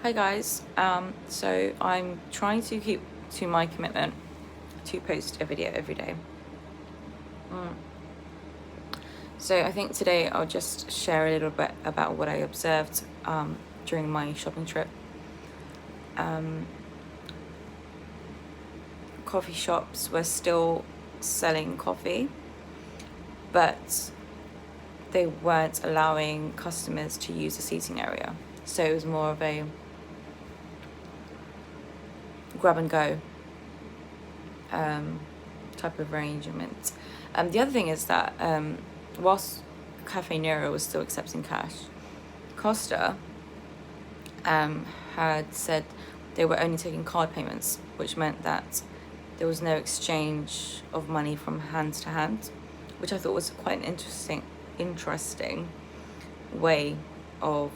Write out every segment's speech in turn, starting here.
Hi guys, so I'm trying to keep to my commitment to post a video every day. So I think today I'll just share a little bit about what I observed during my shopping trip. Coffee shops were still selling coffee, but they weren't allowing customers to use the seating area. So it was more of a grab and go type of arrangement. The other thing is that whilst Cafe Nero was still accepting cash, Costa had said they were only taking card payments, which meant that there was no exchange of money from hand to hand, which I thought was quite an interesting way of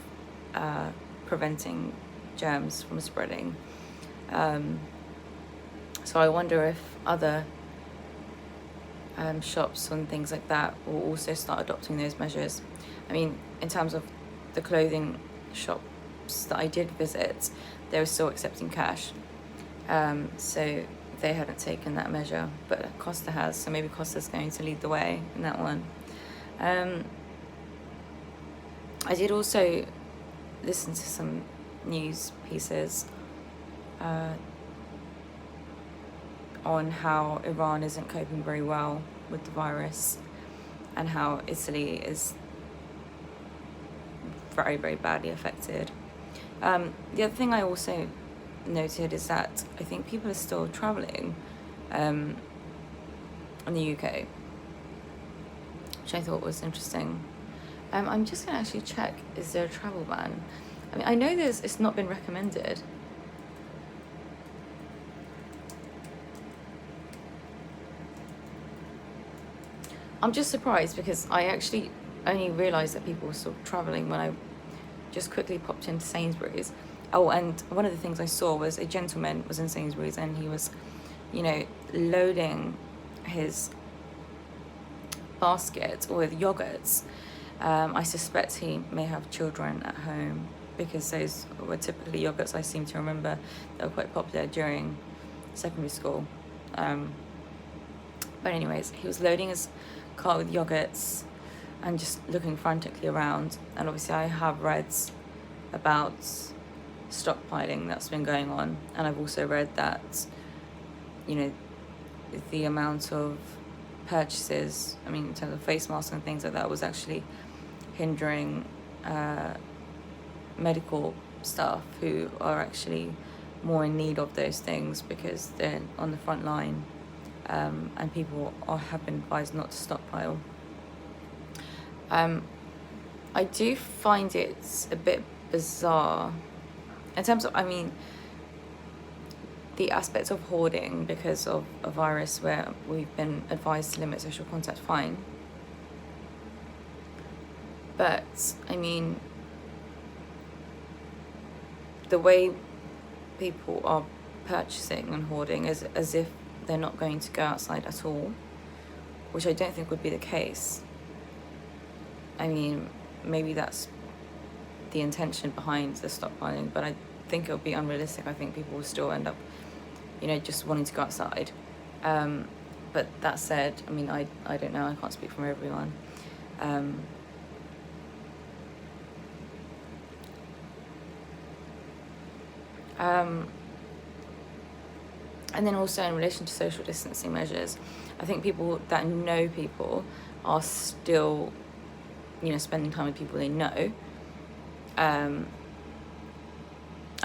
preventing germs from spreading. So I wonder if other shops and things like that will also start adopting those measures. I mean, in terms of the clothing shops that I did visit, they were still accepting cash. So they hadn't taken that measure, but Costa has, so maybe Costa's going to lead the way in that one. I did also listen to some news pieces on how Iran isn't coping very well with the virus and how Italy is very, very badly affected. The other thing I also noted is that I think people are still travelling in the UK, which I thought was interesting. I'm just going to actually check, is there a travel ban? I mean, I know it's not been recommended. I'm just surprised because I actually only realised that people were still travelling when I just quickly popped into Sainsbury's. Oh, and one of the things I saw was a gentleman was in Sainsbury's and he was, loading his basket with yogurts. I suspect he may have children at home because those were typically yogurts I seem to remember that were quite popular during secondary school. But anyways, he was loading his cart with yogurts and just looking frantically around. And obviously I have read about stockpiling that's been going on, and I've also read that the amount of purchases, I mean in terms of face masks and things like that, was actually hindering medical staff who are actually more in need of those things because they're on the front line, and people have been advised not to stockpile. I do find it a bit bizarre in terms of, the aspects of hoarding because of a virus where we've been advised to limit social contact, fine. But, the way people are purchasing and hoarding is as if they're not going to go outside at all, which I don't think would be the case. Maybe that's the intention behind the stockpiling, but I think it would be unrealistic. I think people will still end up, just wanting to go outside. But that said, I don't know, I can't speak for everyone. And then also in relation to social distancing measures, I think people that know people are still, spending time with people they know. I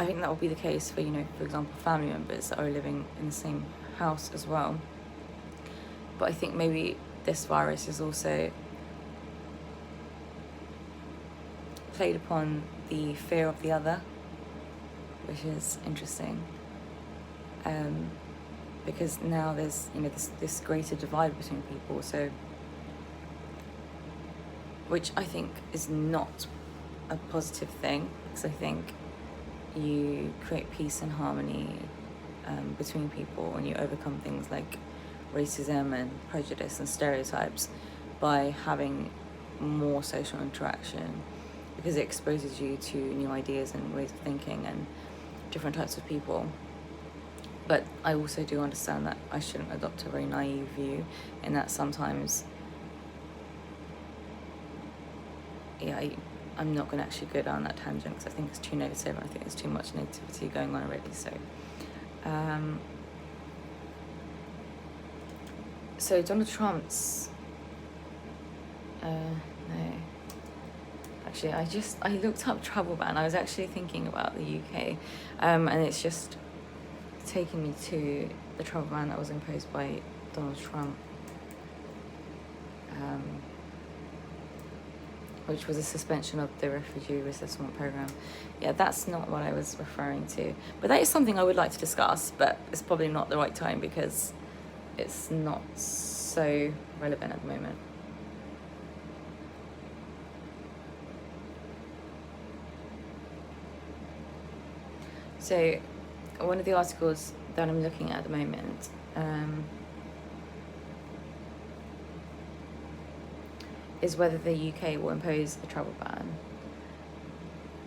think that will be the case for, for example, family members that are living in the same house as well. But I think maybe this virus is also played upon the fear of the other, which is interesting. Because now there's, this greater divide between people, so, which I think is not a positive thing, because I think you create peace and harmony between people when you overcome things like racism and prejudice and stereotypes by having more social interaction because it exposes you to new ideas and ways of thinking and different types of people. But I also do understand that I shouldn't adopt a very naive view, in that sometimes, I'm not going to actually go down that tangent because I think it's too negative, and I think there's too much negativity going on already. So Donald Trump's no, actually I looked up travel ban. I was actually thinking about the UK, and it's just taking me to the travel ban that was imposed by Donald Trump, which was a suspension of the refugee resettlement program. Yeah, that's not what I was referring to, but that is something I would like to discuss, but it's probably not the right time because it's not so relevant at the moment. So one of the articles that I'm looking at the moment is whether the UK will impose a travel ban,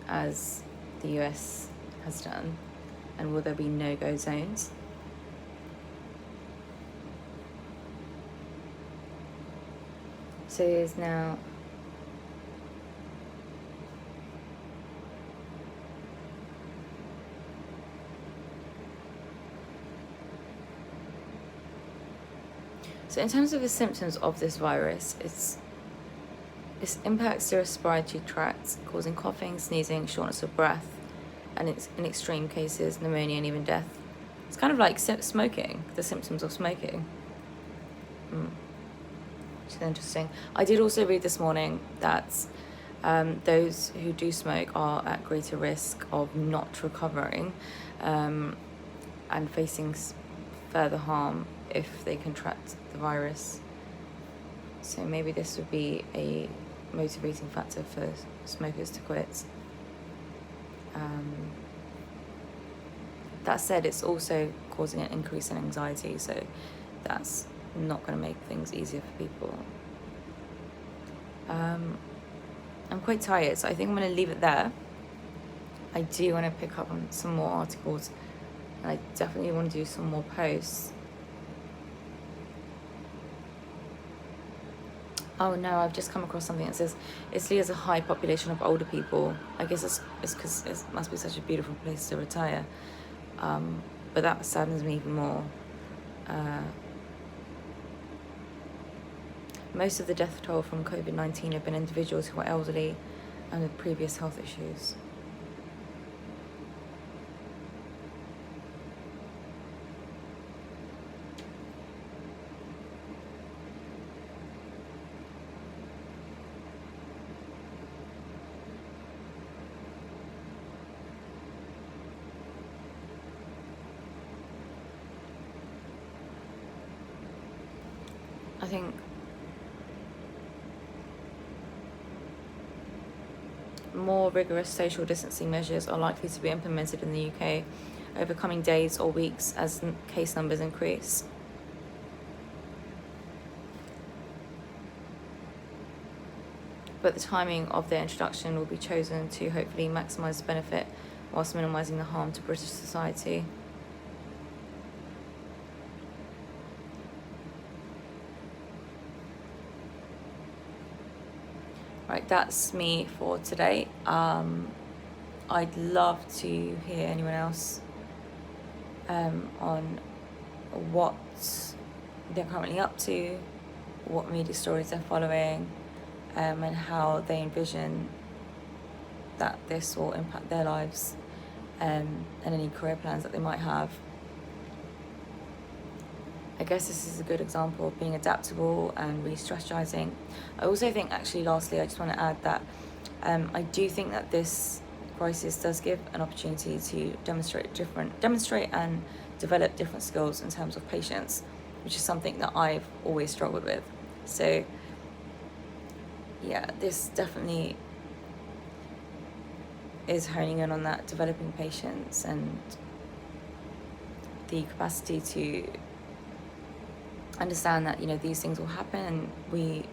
as the US has done, and will there be no-go zones? So there's now in terms of the symptoms of this virus, it impacts the respiratory tract, causing coughing, sneezing, shortness of breath, and it's in extreme cases pneumonia and even death. It's kind of like smoking, the symptoms of smoking. Which is interesting. I did also read this morning that those who do smoke are at greater risk of not recovering and facing further harm if they contract the virus. So maybe this would be a motivating factor for smokers to quit. That said, it's also causing an increase in anxiety, so that's not going to make things easier for people. I'm quite tired, so I think I'm going to leave it there. I do want to pick up on some more articles, and I definitely want to do some more posts. Oh no, I've just come across something that says Italy has a high population of older people. I guess it's because it must be such a beautiful place to retire. But that saddens me even more. Most of the death toll from COVID-19 have been individuals who are elderly and with previous health issues. I think more rigorous social distancing measures are likely to be implemented in the UK over coming days or weeks as case numbers increase. But the timing of their introduction will be chosen to hopefully maximise the benefit whilst minimising the harm to British society. Right, that's me for today. I'd love to hear anyone else on what they're currently up to, what media stories they're following, and how they envision that this will impact their lives, and any career plans that they might have. I guess this is a good example of being adaptable and re-strategizing. I also think, actually, lastly, I just want to add that I do think that this crisis does give an opportunity to demonstrate and develop different skills in terms of patience, which is something that I've always struggled with. So yeah, this definitely is honing in on that, developing patience and the capacity to understand that, these things will happen, and we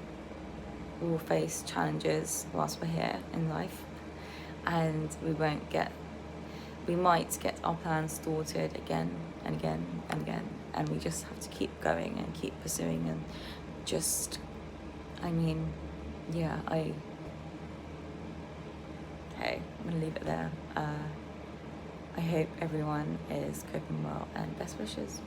we will face challenges whilst we're here in life, and we might get our plans thwarted again and again and again, and we just have to keep going and keep pursuing and just, I mean, yeah, hey, I'm gonna leave it there. I hope everyone is coping well, and best wishes.